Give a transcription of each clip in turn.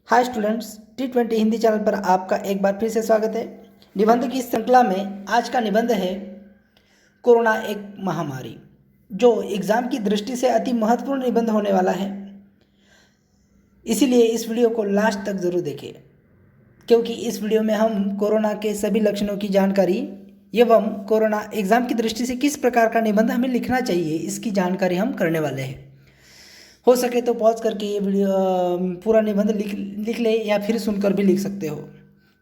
Hi students, T20 Hindi channel पर आपका एक बार फिर से स्वागत है। निबंध की श्रृंखला में आज का निबंध है कोरोना एक महामारी, जो एग्ज़ाम की दृष्टि से अति महत्वपूर्ण निबंध होने वाला है। इसीलिए इस वीडियो को लास्ट तक ज़रूर देखें, क्योंकि इस वीडियो में हम कोरोना के सभी लक्षणों की जानकारी एवं कोरोना एग्ज़ाम की दृष्टि से किस प्रकार का निबंध हमें लिखना चाहिए, इसकी जानकारी हम करने वाले हैं। हो सके तो पॉज करके ये वीडियो पूरा निबंध लिख ले या फिर सुनकर भी लिख सकते हो।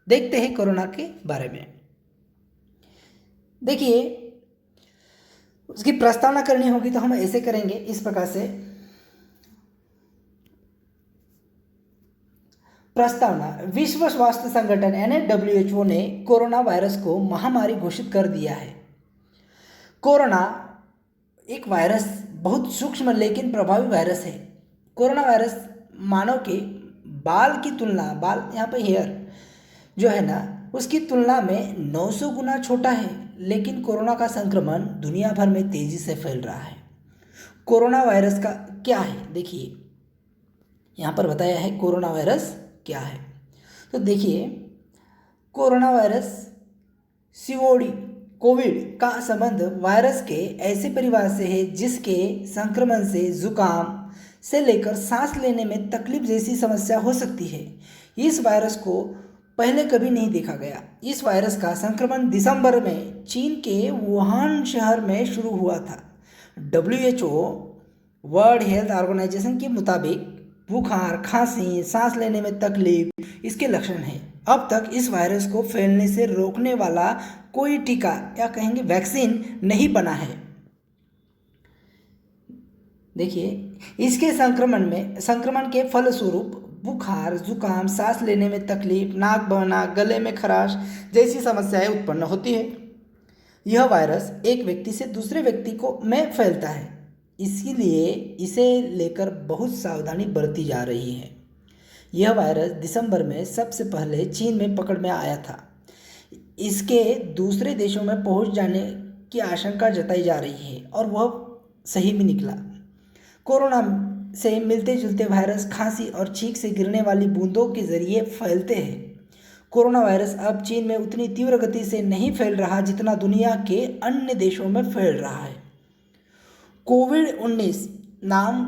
देखते हैं कोरोना के बारे में। देखिए, उसकी प्रस्तावना करनी होगी तो हम ऐसे करेंगे, इस प्रकार से। प्रस्तावना। विश्व स्वास्थ्य संगठन यानी WHO ने कोरोना वायरस को महामारी घोषित कर दिया है। कोरोना एक वायरस बहुत सूक्ष्म लेकिन प्रभावी वायरस है। कोरोना वायरस मानव के बाल की तुलना, बाल यहाँ पर हेयर जो है ना, उसकी तुलना में 900 गुना छोटा है, लेकिन कोरोना का संक्रमण दुनिया भर में तेजी से फैल रहा है। कोरोना वायरस का क्या है, देखिए यहाँ पर बताया है कोरोना वायरस क्या है। तो देखिए, कोरोना वायरस कोविड का संबंध वायरस के ऐसे परिवार से है जिसके संक्रमण से जुकाम से लेकर सांस लेने में तकलीफ जैसी समस्या हो सकती है। इस वायरस को पहले कभी नहीं देखा गया। इस वायरस का संक्रमण दिसंबर में चीन के वुहान शहर में शुरू हुआ था। WHO वर्ल्ड हेल्थ ऑर्गेनाइजेशन के मुताबिक बुखार, खांसी, सांस लेने में तकलीफ इसके लक्षण हैं। अब तक इस वायरस को फैलने से रोकने वाला कोई टीका या कहेंगे वैक्सीन नहीं बना है। देखिए, इसके संक्रमण के फलस्वरूप बुखार, जुकाम, सांस लेने में तकलीफ, नाक बहना, गले में खराश जैसी समस्याएं उत्पन्न होती है। यह वायरस एक व्यक्ति से दूसरे व्यक्ति को में फैलता है, इसीलिए इसे लेकर बहुत सावधानी बरती जा रही है। यह वायरस दिसंबर में सबसे पहले चीन में पकड़ में आया था। इसके दूसरे देशों में पहुंच जाने की आशंका जताई जा रही है और वह सही भी निकला। कोरोना से मिलते जुलते वायरस खांसी और छींक से गिरने वाली बूंदों के जरिए फैलते हैं। कोरोना वायरस अब चीन में उतनी तीव्र गति से नहीं फैल रहा जितना दुनिया के अन्य देशों में फैल रहा है। कोविड-19 नाम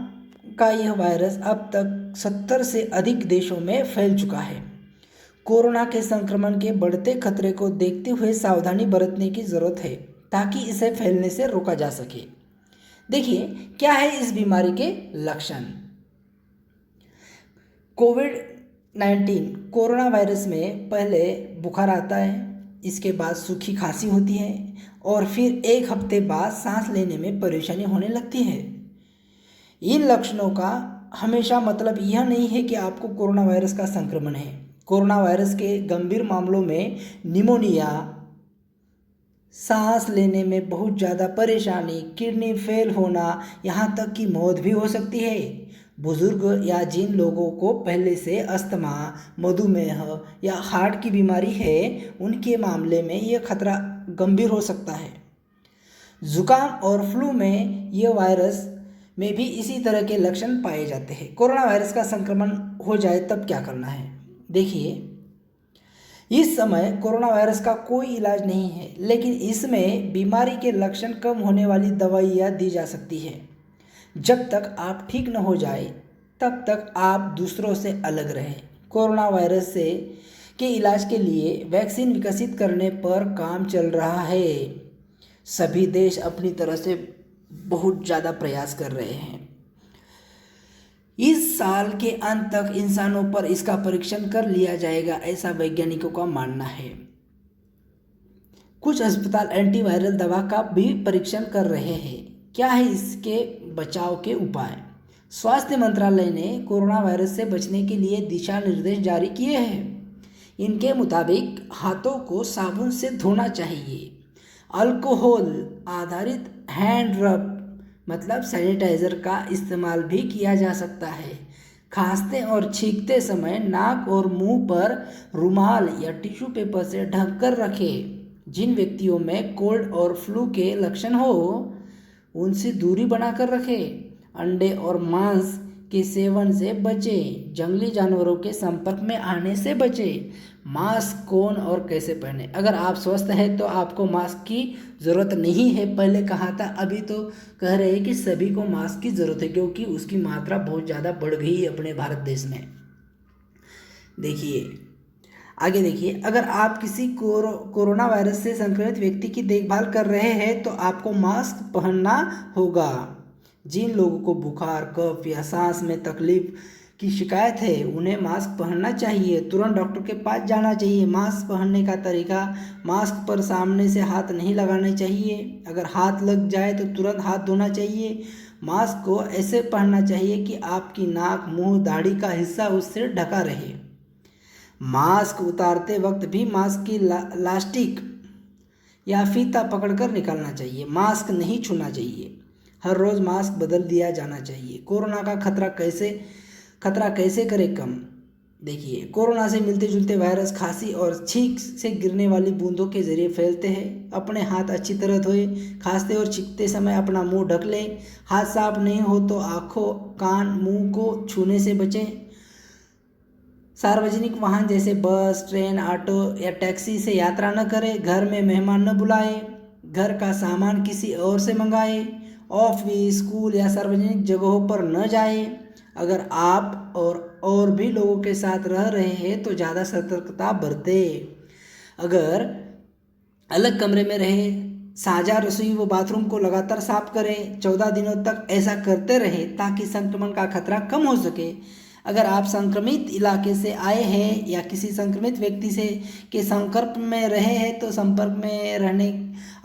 का यह वायरस अब तक 70 से अधिक देशों में फैल चुका है। कोरोना के संक्रमण के बढ़ते खतरे को देखते हुए सावधानी बरतने की ज़रूरत है ताकि इसे फैलने से रोका जा सके। देखिए, क्या है इस बीमारी के लक्षण। कोविड-19 कोरोना वायरस में पहले बुखार आता है, इसके बाद सूखी खांसी होती है और फिर एक हफ्ते बाद सांस लेने में परेशानी होने लगती है। इन लक्षणों का हमेशा मतलब यह नहीं है कि आपको कोरोना वायरस का संक्रमण है। कोरोना वायरस के गंभीर मामलों में निमोनिया, सांस लेने में बहुत ज़्यादा परेशानी, किडनी फेल होना, यहाँ तक कि मौत भी हो सकती है। बुजुर्ग या जिन लोगों को पहले से अस्थमा, मधुमेह या हार्ट की बीमारी है, उनके मामले में यह खतरा गंभीर हो सकता है। जुकाम और फ्लू में यह वायरस में भी इसी तरह के लक्षण पाए जाते हैं। कोरोना वायरस का संक्रमण हो जाए तब क्या करना है। देखिए, इस समय कोरोना वायरस का कोई इलाज नहीं है, लेकिन इसमें बीमारी के लक्षण कम होने वाली दवाइयाँ दी जा सकती है। जब तक आप ठीक न हो जाए तब तक आप दूसरों से अलग रहें। कोरोना वायरस के इलाज के लिए वैक्सीन विकसित करने पर काम चल रहा है। सभी देश अपनी तरह से बहुत ज़्यादा प्रयास कर रहे हैं। इस साल के अंत तक इंसानों पर इसका परीक्षण कर लिया जाएगा, ऐसा वैज्ञानिकों का मानना है। कुछ अस्पताल एंटीवायरल दवा का भी परीक्षण कर रहे हैं। क्या है इसके बचाव के उपाय। स्वास्थ्य मंत्रालय ने कोरोना वायरस से बचने के लिए दिशा निर्देश जारी किए हैं। इनके मुताबिक हाथों को साबुन से धोना चाहिए। अल्कोहल आधारित हैंड रब मतलब सैनिटाइज़र का इस्तेमाल भी किया जा सकता है। खांसते और छींकते समय नाक और मुंह पर रुमाल या टिश्यू पेपर से ढक कर रखें। जिन व्यक्तियों में कोल्ड और फ्लू के लक्षण हो, उनसे दूरी बनाकर रखें। अंडे और मांस के सेवन से बचें, जंगली जानवरों के संपर्क में आने से बचें। मास्क कौन और कैसे पहने? अगर आप स्वस्थ हैं तो आपको मास्क की ज़रूरत नहीं है, पहले कहा था, अभी तो कह रहे हैं कि सभी को मास्क की ज़रूरत है क्योंकि उसकी मात्रा बहुत ज़्यादा बढ़ गई है अपने भारत देश में। देखिए आगे, देखिए अगर आप किसी कोरोना वायरस से संक्रमित व्यक्ति की देखभाल कर रहे हैं तो आपको मास्क पहनना होगा। जिन लोगों को बुखार, कफ या सांस में तकलीफ की शिकायत है उन्हें मास्क पहनना चाहिए, तुरंत डॉक्टर के पास जाना चाहिए। मास्क पहनने का तरीका, मास्क पर सामने से हाथ नहीं लगाने चाहिए, अगर हाथ लग जाए तो तुरंत हाथ धोना चाहिए। मास्क को ऐसे पहनना चाहिए कि आपकी नाक, मुंह, दाढ़ी का हिस्सा उससे ढका रहे। मास्क उतारते वक्त भी मास्क की लास्टिक या फीता पकड़कर निकालना चाहिए। मास्क नहीं छूना चाहिए, हर रोज़ मास्क बदल दिया जाना चाहिए। कोरोना का खतरा कैसे करें कम? देखिए कोरोना से मिलते जुलते वायरस खांसी और छींक से गिरने वाली बूंदों के जरिए फैलते हैं। अपने हाथ अच्छी तरह धोए, खांसते और छींकते समय अपना मुंह ढक लें। हाथ साफ नहीं हो तो आँखों, कान, मुंह को छूने से बचें। सार्वजनिक वाहन जैसे बस, ट्रेन, ऑटो या टैक्सी से यात्रा न करें। घर में मेहमान न बुलाएं। घर का सामान किसी और से मंगाएं। ऑफिस, स्कूल या सार्वजनिक जगहों पर न जाएं। अगर आप और भी लोगों के साथ रह रहे हैं तो ज़्यादा सतर्कता बरतें। अगर अलग कमरे में रहें, साझा रसोई व बाथरूम को लगातार साफ करें। 14 दिनों तक ऐसा करते रहें ताकि संक्रमण का खतरा कम हो सके। अगर आप संक्रमित इलाके से आए हैं या किसी संक्रमित व्यक्ति से के संपर्क में रहे हैं तो संपर्क में रहने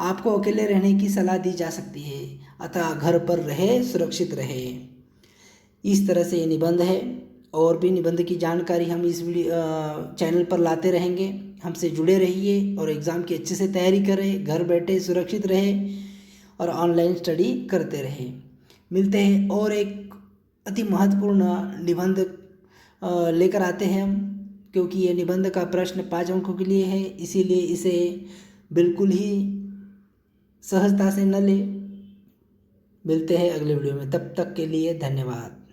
आपको अकेले रहने की सलाह दी जा सकती है, अतः घर पर रहे, सुरक्षित रहे। इस तरह से ये निबंध है। और भी निबंध की जानकारी हम इस चैनल पर लाते रहेंगे। हमसे जुड़े रहिए और एग्ज़ाम की अच्छे से तैयारी करें, घर बैठे सुरक्षित रहे और ऑनलाइन स्टडी करते रहे। मिलते हैं और एक अति महत्वपूर्ण निबंध लेकर आते हैं हम, क्योंकि ये निबंध का प्रश्न 5 अंकों के लिए है, इसीलिए इसे बिल्कुल ही सहजता से न ले। मिलते हैं अगले वीडियो में, तब तक के लिए धन्यवाद।